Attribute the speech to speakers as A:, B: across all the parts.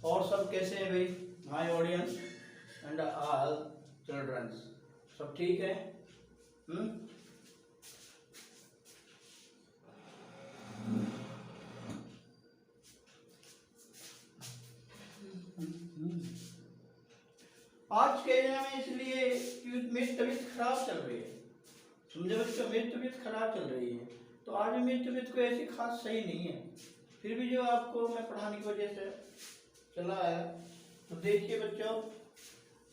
A: और सब कैसे हैं भाई, my audience and all childrens, सब ठीक है? आज के दिन में इसलिए मेरी तबीयत खराब चल रही है, समझे बच्चों, मेरी तबीयत खराब चल रही है। तो आज मेरी तबीयत कोई ऐसी खास सही नहीं है, फिर भी जो आपको मैं पढ़ाने की वजह से चला आया। तो देखिए बच्चों,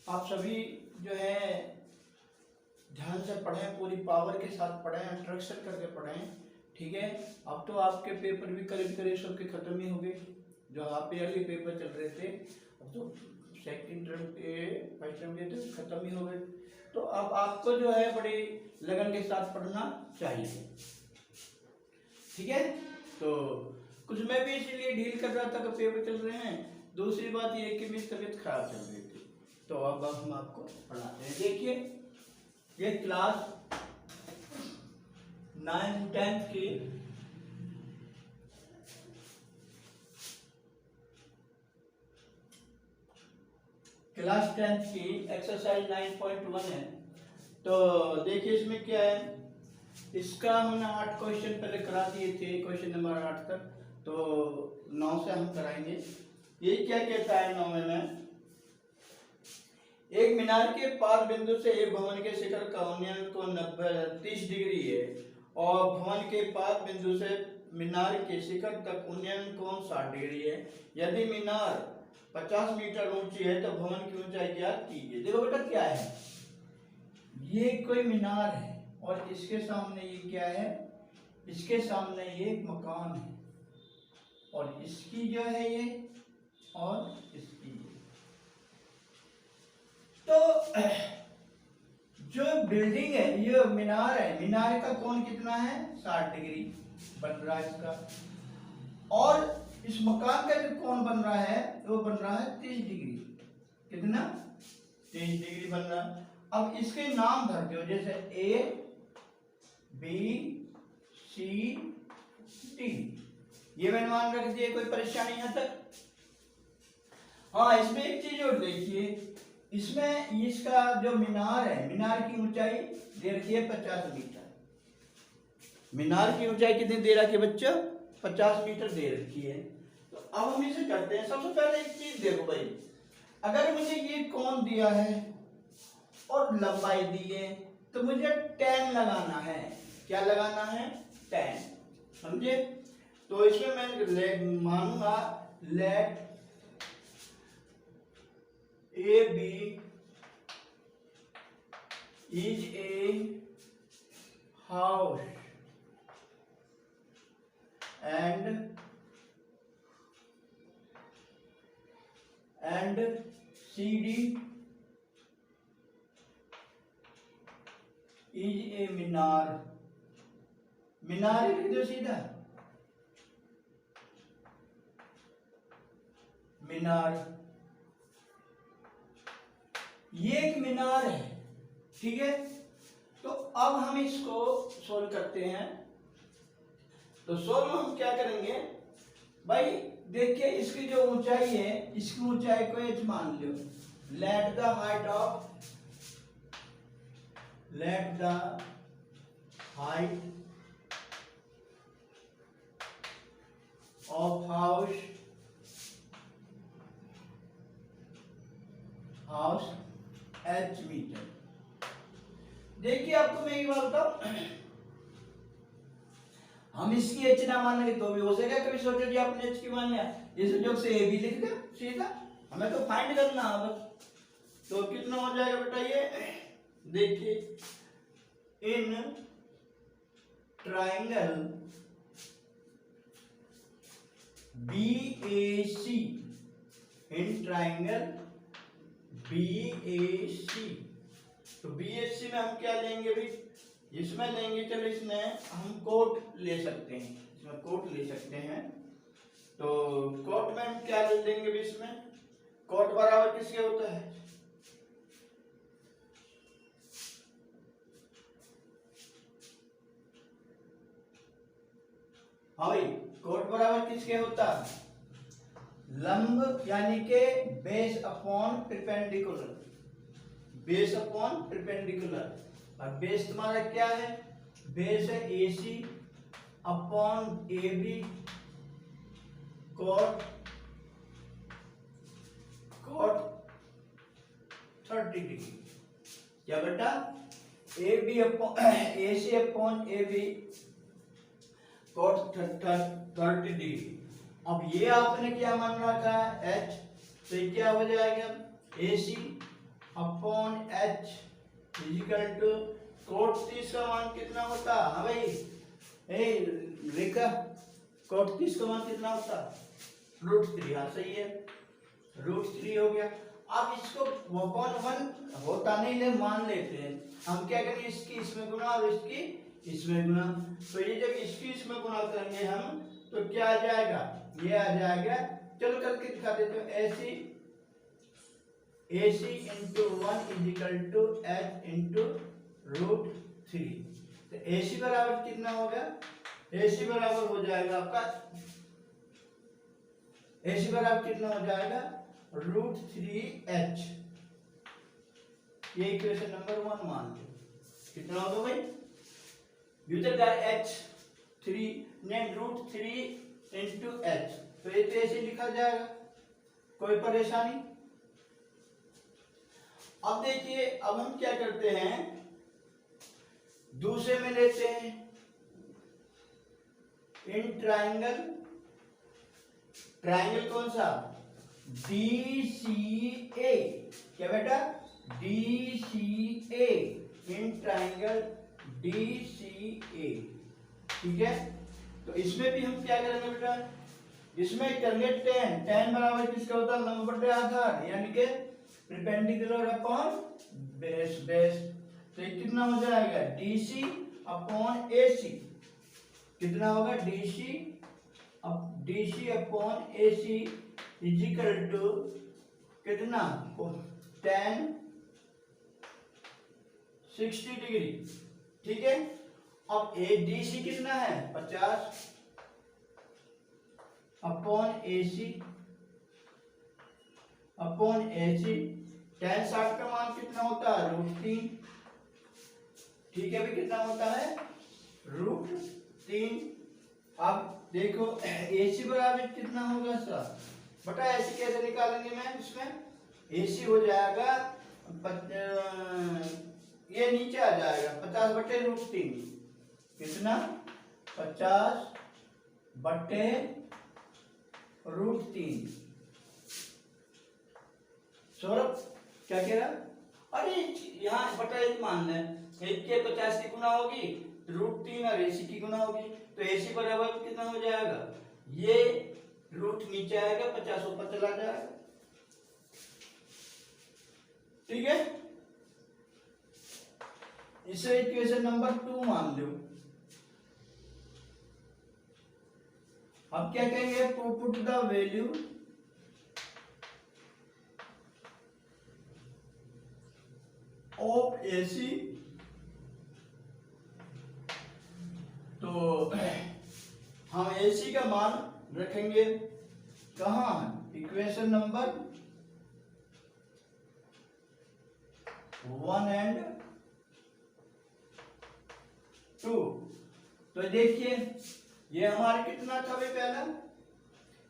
A: आप सभी जो है ध्यान से पढ़ें, पूरी पावर के साथ पढ़ें, इंट्रोडक्शन करके पढ़ें, ठीक है? अब तो आपके पेपर भी करीब करीब सबके खत्म ही हो गए, जो हाफ ईयरली पेपर चल रहे थे अब तो सेकंड टर्म के फर्स्ट टर्म के तो खत्म ही हो गए। तो अब आपको जो है बड़ी लगन के साथ पढ़ना चाहिए, ठीक है? तो कुछ मैं भी इसीलिए डील कर रहा था कि पेपर चल रहे हैं, दूसरी बात ये कि मेरी तबीयत खराब चल रही थी। तो अब हम आपको पढ़ाते हैं। देखिए, ये क्लास 9th 10th की क्लास 10th की एक्सरसाइज 9.1 है। तो देखिए इसमें क्या है, इसका हमने 8 क्वेश्चन पहले करा दिए थे, क्वेश्चन नंबर 8 तक, तो 9 से हम कराएंगे। ये क्या कहता है 9 में, एक मीनार के पार बिंदु से एक भवन के शिखर का उन्नयन को 30 डिग्री है और भवन के पार बिंदु से मीनार के शिखर तक उन्नयन कोण 60 डिग्री है। यदि मीनार 50 मीटर ऊंची है तो भवन की ऊंचाई ज्ञात कीजिए। देखो बेटा क्या है, ये कोई मीनार है और इसके सामने ये क्या है, इसके सामने ये एक मकान है और इसकी जो है ये और इसकी ये। तो जो बिल्डिंग है, ये मीनार है, मीनार का कोण कितना है, 60 डिग्री बन रहा है इसका, और इस मकान का जो कोण बन रहा है वो बन रहा है 30 डिग्री। कितना, 30 डिग्री बन रहा है। अब इसके नाम धर दो, जैसे ए बी सी डी, ये मैंने मान रख दिए, कोई परेशानी यहाँ तक? हाँ, इसमें एक चीज और देखिए, इसमें इसका जो मीनार है, मीनार की ऊंचाई दे रखी है 50 मीटर। मीनार की ऊंचाई कितनी दे रखी है बच्चों, 50 मीटर दे रखी है। तो अब हम इसे करते हैं। सबसे पहले एक चीज देखो भाई, अगर मुझे ये कोण दिया है और लंबाई दी है तो मुझे tan लगाना है। क्या लगाना है, tan, समझे? तो इसमें मैं मानूंगा let AB is a house and CD is a मीनार। मीनार लिख दो सीधा, मीनार, ये एक मीनार है, ठीक है? तो अब हम इसको सोल्व करते हैं। तो सोल्व हम क्या करेंगे भाई, देखिए इसकी जो ऊंचाई है, इसकी ऊंचाई को h मान लो। Let the height of house h metre. देखिए आपको मैं एक बात बताऊं, हम इसकी h ना मानेंगे तो भी हो जाएगा। कभी सोचो जी आपने h की मान लिया, इस जोक से a भी लिख दो सीधा, हमें तो फाइंड करना है बस। तो कितना हो जाएगा बेटा ये, देखिए in triangle BAC, in triangle BAC, तो BAC में हम क्या लेंगे भी, इसमें लेंगे, चलो इसमें हम कोट ले सकते हैं, इसमें कोट ले सकते हैं। तो कोट में हम क्या ले लेंगे भी, इसमें कोट बराबर किसके होता है, हाँ भाई, कोट बराबर किसके होता है, लंब यानी के base upon perpendicular, base upon perpendicular. और बेस तुम्हारा क्या है, बेस है AC upon AB cot 30 degree. क्या बेटा, AC upon AB cot 30 degree. अब ये आपने क्या मान रखा है H, तो ये क्या हो जाएगा AC upon H equal to cot 30 का मान कितना होता है, हाँ भाई रेखा, cot 30 का मान कितना होता है √3। हाँ सही है, √3 हो गया। अब इसको 1 होता नहीं ले मान लेते हैं, हम क्या करेंगे इसकी इसमें गुना और इसकी इसमें गुना। तो ये जब इसकी इसमें गुना करेंगे हम तो क्या आ जाएगा, ये आ जाएगा, चलो करके दिखा देते हो, AC into 1 equal to H into √3। तो AC बराबर कितना होगा, AC बराबर हो जाएगा आपका, AC बराबर कितना हो जाएगा √3H। ये इक्वेशन नंबर 1 मान लो। कितना होगा भाई, H3 ने √3 इंटू H, तो ये तो ऐसे लिखा जाएगा, कोई परेशानी। अब देखिए, अब हम क्या करते हैं, दूसरे में लेते हैं इन ट्राइंगल, ट्राइंगल कौन सा DCA, क्या बेटा DCA, इन ट्राइंगल DCA, ठीक है। तो इसमें भी हम क्या करेंगे बेटा, इसमें करेंगे tan बराबर किसका होता है, लंब बटे आधार, यानी कि परपेंडिकुलर अपॉन बेस, तो ये कितना हो जाएगा DC अपॉन AC, कितना होगा DC upon AC equal to कितना tan 60 डिग्री, ठीक है। अब DC कितना है 50 अपॉन AC tan 60 का मान कितना होता है √3, ठीक है भाई, कितना होता है √3। अब देखो AC बराबर कितना होगा सर, बटा AC कैसे निकालेंगे मैम, इसमें AC हो जाएगा ये नीचे आ जाएगा 50 बटे √3, कितना 50 बटे √3। सौरभ क्या कह रहा, अरे यहाँ बटा 1 मान लें, 1 के 50 की गुना होगी √3 और AC की गुना होगी, तो AC बराबर कितना हो जाएगा, ये रूट नीचे आएगा 50 ऊपर चला जाएगा, ठीक है। इसे इक्वेशन नंबर 2 मान लो। अब क्या कहेंगे, put the value of AC, तो हम AC का मान रखेंगे कहाँ, इक्वेशन नंबर 1 और 2। तो देखिए ये हमारा कितना था भाई, पहला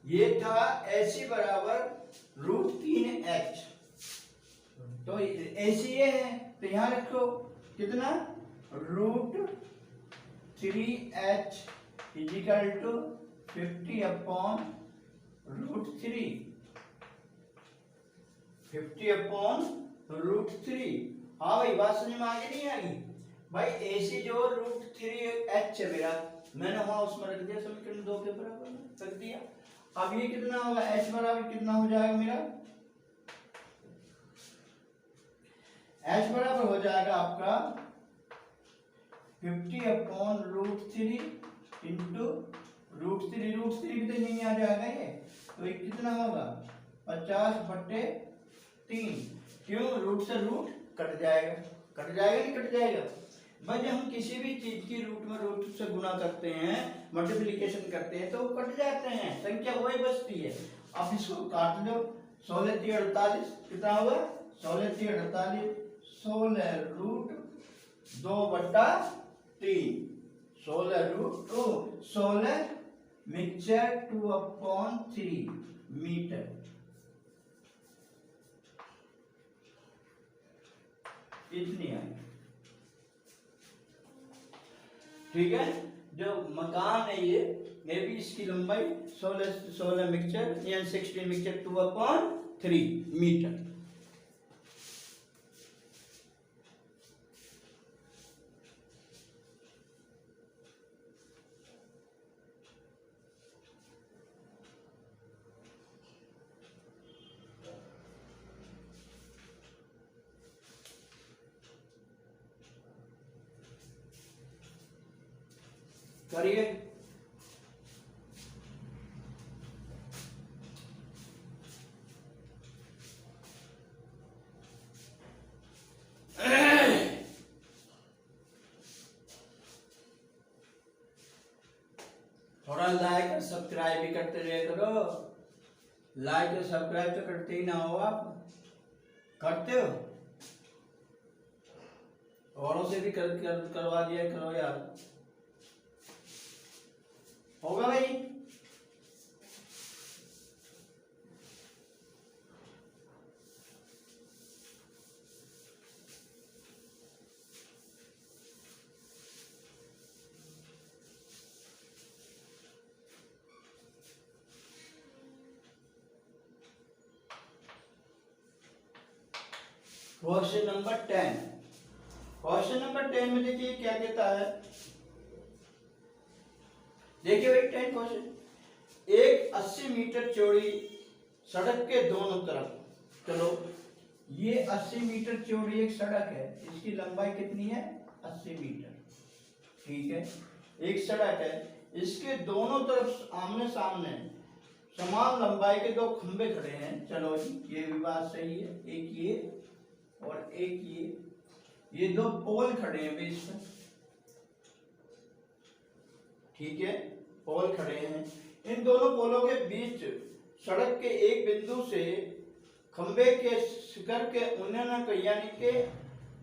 A: ये था AC बराबर √3H, तो AC ये है, तो यहां रखो कितना √3H equal to 50 upon √3, 50 upon √3। हाँ भाई बात समझ में आगे नहीं आएगी भाई, AC जो √3H है मेरा, मैंने वहां उसमें रख दिया समीकरण 2 के बराबर में रख दिया। अब ये कितना होगा, H बराबर कितना हो जाएगा मेरा, H बराबर हो जाएगा आपका 50 अपॉन √3 इंटू √3 भी तो नहीं आ जाएगा ये, तो ये कितना होगा 50 बटे 3, क्यों रूट से रूट कट जाएगा, नहीं कट जाएगा भाई, जब हम किसी भी चीज की रूट में रूट से गुना करते हैं, मल्टीप्लिकेशन करते हैं, तो कट जाते हैं, संख्या वही बचती है। अब इसको काट लो, 16×3=48, कितना होगा 16×3=48, 16√2/3, 16 मिक्सचर 2/3 मीटर। इतनी आई, ठीक है। जो मकान है ये मे बी इसकी लंबाई 16 मिक्सचर या 16 मिक्सचर 2/3 मीटर। करिए। थोड़ा लाइक और सब्सक्राइब भी करते रहे करो। लाइक और सब्सक्राइब तो करते ही ना हो, आप करते हो? औरों से भी करवा दिया करो यार, होगा भाई? क्वेश्चन नंबर 10, क्वेश्चन नंबर 10 में देखिए क्या कहता है। देखिए भाई 10 क्वेश्चन, एक 80 मीटर चौड़ी सड़क के दोनों तरफ, चलो ये 80 मीटर चौड़ी एक सड़क है, इसकी लंबाई कितनी है 80 मीटर, ठीक है। एक सड़क है, इसके दोनों तरफ आमने सामने समान लंबाई के दो खंबे खड़े हैं। चलो जी ये भी बात सही है, एक ये और एक ये दो पोल खड़े हैं बीच में, ठीक है, पोल खड़े हैं। इन दोनों पोलों के बीच सड़क के एक बिंदु से खंबे के शिखर के उन्नयन यानी के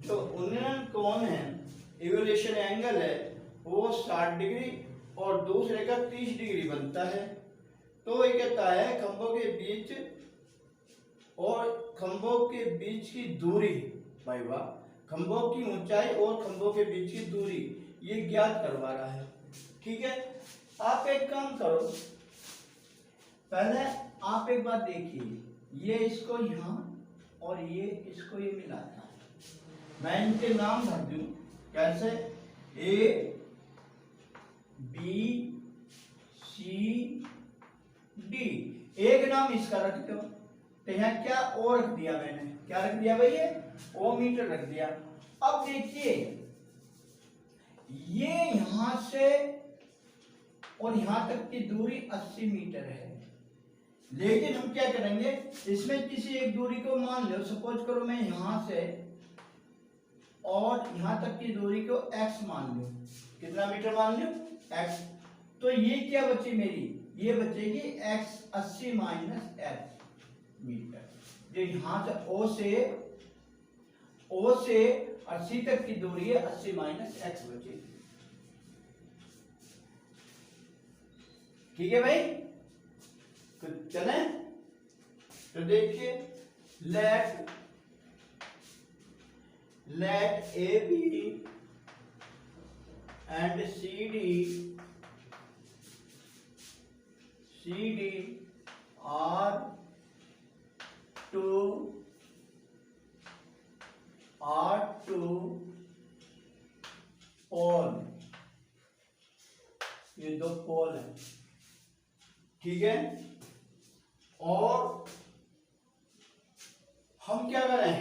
A: जो उन्नयन कोण है, इवोल्यूशन एंगल है, वो 60 डिग्री और दूसरे का 30 डिग्री बनता है। तो ये कहता है खंभों के बीच और खंभों के बीच की दूरी, भाई वाह, खंभों की ऊंचाई और खंभों के बीच की दूरी ये ज्ञात करवा रहा है, ठीक है। आप एक काम करो, पहले आप एक बात देखिए, ये इसको यहाँ और ये इसको ये मिलाता है। मैं इनके नाम भर दूं कैसे, ए बी सी डी, एक नाम इसका रख दो। तो यहाँ क्या ओ रख दिया मैंने, क्या रख दिया भाई, ओ मीटर रख दिया। अब देखिए ये यहां से और यहां तक की दूरी 80 मीटर है, लेकिन हम क्या करेंगे, इसमें किसी एक दूरी को मान लो, सपोज करो मैं यहां से और यहां तक की दूरी को x मान लो, कितना मीटर मान लो x, तो ये क्या बची मेरी, ये बचेगी x 80 माइनस x मीटर। जो यहां से O से 80 तक की दूरी है, 80 माइनस x बचेगी, ठीक है भाई। तो चले, तो देखिए let AB and CD are two pole, ये दो पोल है, ठीक है। और हम क्या करें,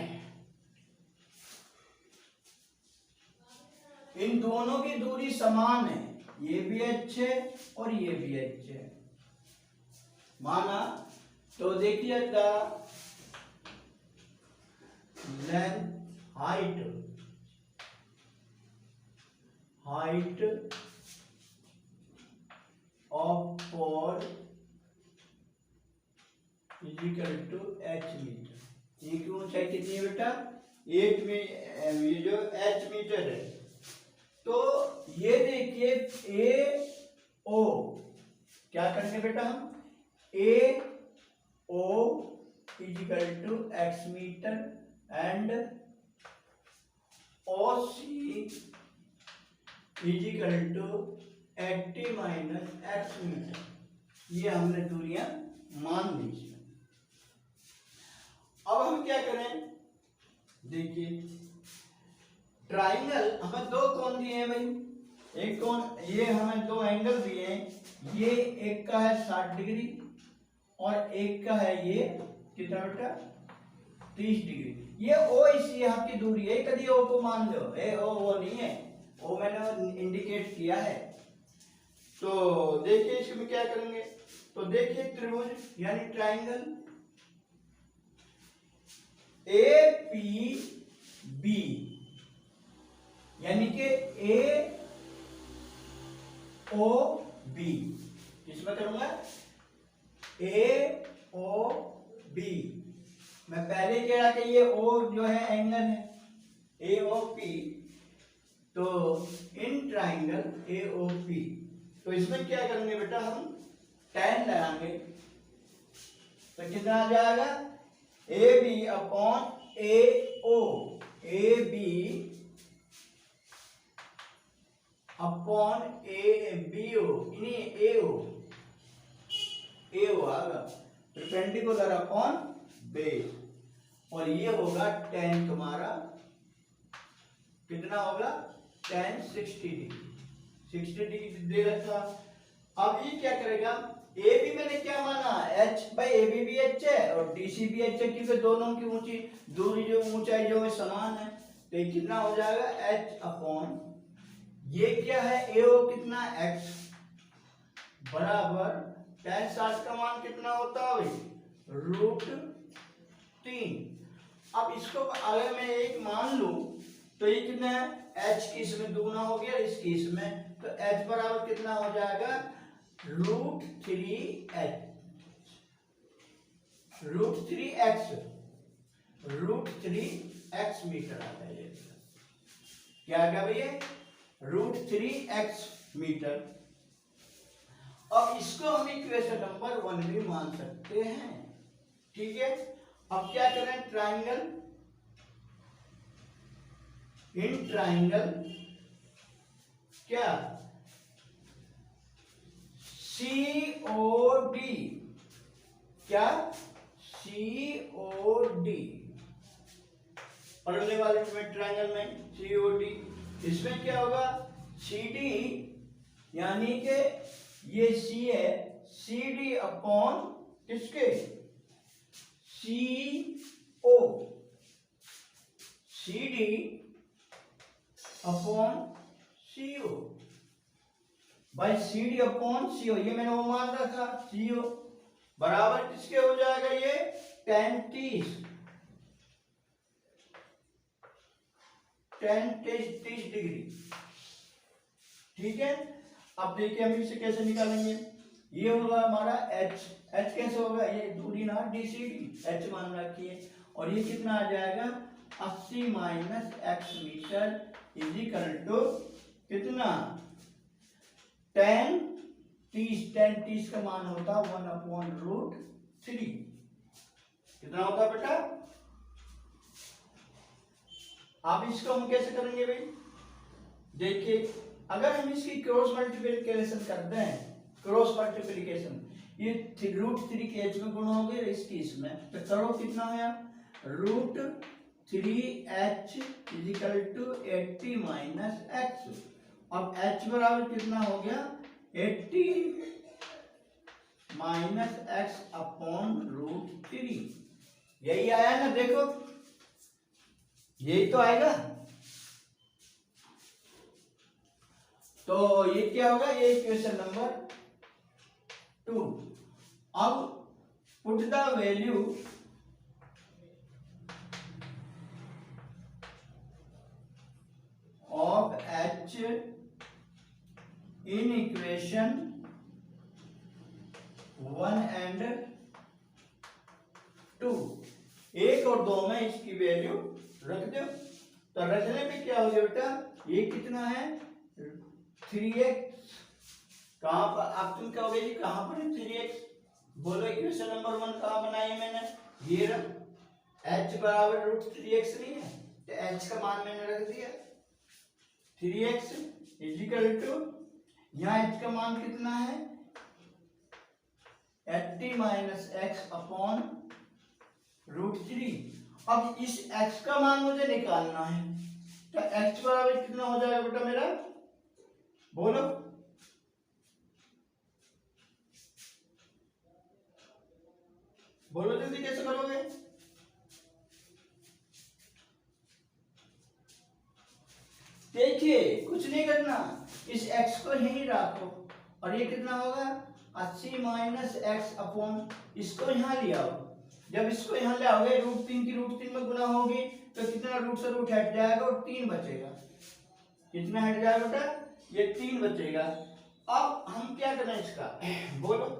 A: इन दोनों की दूरी समान है, ये भी अच्छे और ये भी अच्छे माना। तो देखिए length height of pole equal to H metre. ये की ऊंचाई कितनी है बेटा 8 में, ये जो एच मीटर है। तो ये देखिए ए ओ क्या करेंगे बेटा हम A O equal to X metre and O C equal to 80 minus X metre. ये हमने दूरियां मान ली। अब हम क्या करें, देखिए ट्राइंगल हमें दो कोण दिए हैं भाई, एक कोण ये हमें दो एंगल दिए हैं, ये एक का है 60 डिग्री और एक का है ये कितना बेटा 30 डिग्री। ये ओ इसी यहाँ की दूरी है, कभी ओ को मान लो, ए ओ वो नहीं है, ओ मैंने इंडिकेट किया है। तो देखिए इसमें क्या करेंगे, तो देखिए त्रिभुज यानी ट्राइंगल ए पी बी यानी कि ए ओ बी, किसमें करूंगा ए ओ बी। मैं पहले कह रहा कि ये ओ जो है एंगल है ए ओ पी, तो in triangle A O P, तो इसमें क्या करेंगे बेटा हम tan लगाएंगे, तो कितना आ जाएगा A B upon A O, A B upon A B O, A O आएगा परपेंडिकुलर अपॉन बेस, और ये होगा tan तुम्हारा कितना होगा tan 60 डिग्री दे रखा। अब ये क्या करेगा, ए बी मैंने क्या माना h बाई ए बी भी h है और डी सी भी h है, क्योंकि दोनों की ऊंची दूरी जो ऊंचाई जो है समान है, तो ये कितना हो जाएगा h अपॉन ये क्या है ए ओ कितना x बराबर tan 60 का मान कितना होता है भाई √3। अब इसको अगर मैं एक मान लूं तो ये कितना है h की इसमें दुगना हो गया इसकी इसमें, तो h बराबर कितना हो जाएगा √3x, √3x मीटर आता है। ये क्या आ गया भैया √3x मीटर। अब इसको हम इक्वेशन नंबर 1 भी मान सकते हैं, ठीक है। अब क्या करें, ट्राइंगल इन ट्राइंगल क्या COD, क्या COD पढ़ने वाले में ट्राइंगल में COD, इसमें क्या होगा CD यानी कि ये C है CD अपॉन किसके CO, CD upon CO by CD upon CO, ये मैंने वो मान रखा CO बराबर किसके हो जाएगा ये tan 30 डिग्री, ठीक है। अब देखिए हम इसे कैसे निकालेंगे, ये होगा हमारा h कैसे होगा, ये दूरी ना DCD h मान रखिए, और ये कितना आ जाएगा 80 minus x metre equal to कितना tan 30 का मान होता 1/√3, कितना होता बेटा। अब इसको हम कैसे करेंगे भाई, देखिए अगर हम इसकी क्रॉस मल्टीप्लिकेशन करते हैं, क्रॉस मल्टीप्लिकेशन ये √3 के h में गुणा हो गया इसकी इसमें, तो करो कितना है √3h equal to 80 minus x। अब h बराबर कितना हो गया 80 माइनस x अपॉन √3, यही आया ना, देखो यही तो आएगा। तो ये क्या होगा, ये इक्वेशन नंबर 2। अब put the value of h in equation 1 and 2। 1 और 2 में इसकी वैल्यू रख दो। तो रखने पे क्या हो गया बेटा, ये कितना है 3x। कहां पर आप तुम कहोगे जी कहां पर है 3x, बोलो इक्वेशन नंबर 1 कहां बनाई है मैंने, ये h बराबर √3x नहीं है, तो h का मान मैंने रख दिया 3x इजिकल टू, यहाँ h का मान कितना है 80 माइनस x अपॉन √3। अब इस x का मान मुझे निकालना है, तो x बराबर कितना हो जाएगा बेटा मेरा, बोलो बोलो जल्दी, कैसे करोगे, देखिए कुछ नहीं करना, इस x को यहीं रखो और ये कितना होगा 80 माइनस एक्स अपॉन, इसको यहाँ ले आओ, जब इसको यहाँ ले आओगे √3 की √3 में गुना होगी तो कितना रूट से रूट हट जाएगा और 3 बचेगा, कितना हट जाएगा बेटा, ये 3 बचेगा। अब हम क्या करें इसका, बोलो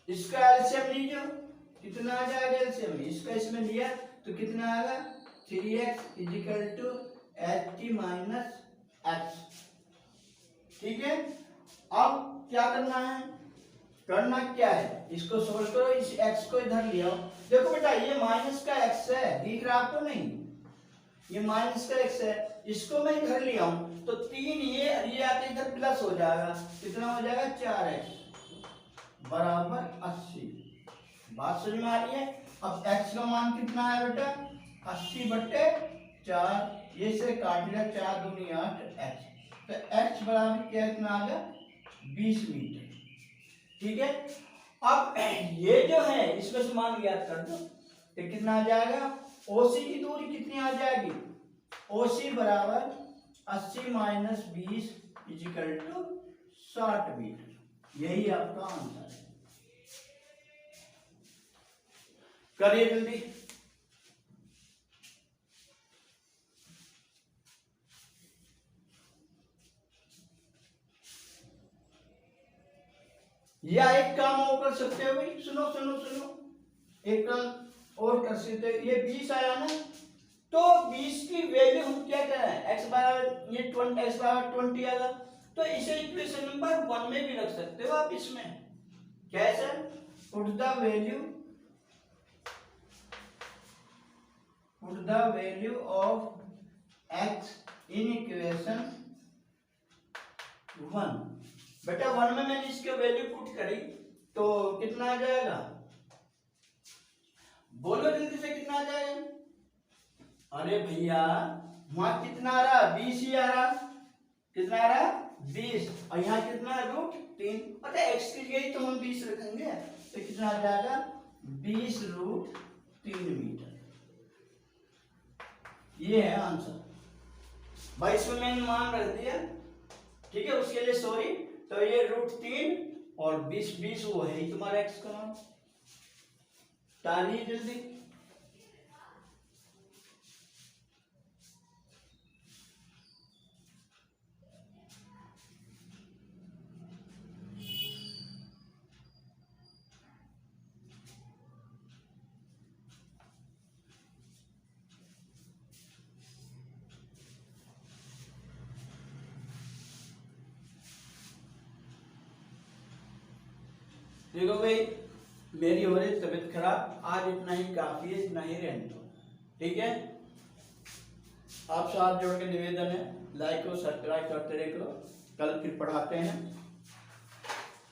A: इसका एलसीएम लीजिए, कितना आ जाएगा एलसीएम, इसका इसमें लिया तो कितना आएगा 3x is equal to 80 minus x. ठीक है, अब क्या करना है, करना क्या है, इसको सोल्व करो, इस x को इधर ले आओ। देखो बेटा ये माइनस का x है, दिख रहा आपको नहीं, ये माइनस का x है, इसको मैं इधर ले आऊं तो 3 ये आके इधर प्लस हो जाएगा, कितना हो जाएगा 4x बराबर 80। बात समझ में आ रही है। अब x का मान कितना है बेटा 80/4, ये से काट लिया 4 दूनी 8 x, तो x बराबर क्या कितना आ गया 20 मीटर। ठीक है, अब ये जो है इसमें से मान ज्ञात कर दो, तो कितना आ जाएगा, OC की दूरी कितनी आ जाएगी, OC बराबर 80 माइनस 20 इजिकल टू 60 मीटर, यही आपका आंसर है। करिए जल्दी, या एक काम और कर सकते हो भाई, सुनो सुनो सुनो, एक काम और कर सकते हो, ये 20 आया ना, तो 20 की वैल्यू हम क्या करें, x बराबर ये 20, x बराबर 20 आएगा, तो इसे इक्वेशन नंबर 1 में भी रख सकते हो आप, इसमें कैसे, put the value of x in equation 1। बेटा 1 में मैंने इसकी वैल्यू पुट करी तो कितना आ जाएगा, बोलो जल्दी से कितना आ जाएगा, अरे भैया वहां कितना आ रहा 20 ही आ रहा, कितना आ रहा 20, और यहाँ कितना √3, अरे x की जगह तो हम 20 रखेंगे, तो कितना आ जाएगा 20√3 मीटर, ये है आंसर भाई, इसमें मैंने मान रख दिया। ठीक है, उसके लिए सॉरी, तो ये √3 और 20 वो है ही तुम्हारा x का मान, डालिए जल्दी। देखो भाई मेरी हो रही तबीयत खराब, आज इतना ही काफी है, इतना ही रहने दो। ठीक है, आपसे हाथ जोड़ के निवेदन है, लाइक और सब्सक्राइब करते रहो, कल फिर पढ़ाते हैं।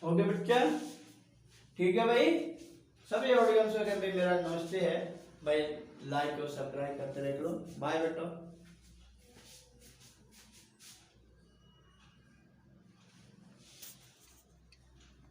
A: ओके बच्चा, ठीक है भाई, सभी ऑडियंस को भाई मेरा नमस्ते है भाई, लाइक और सब्सक्राइब करते रहो, बाय बेटा।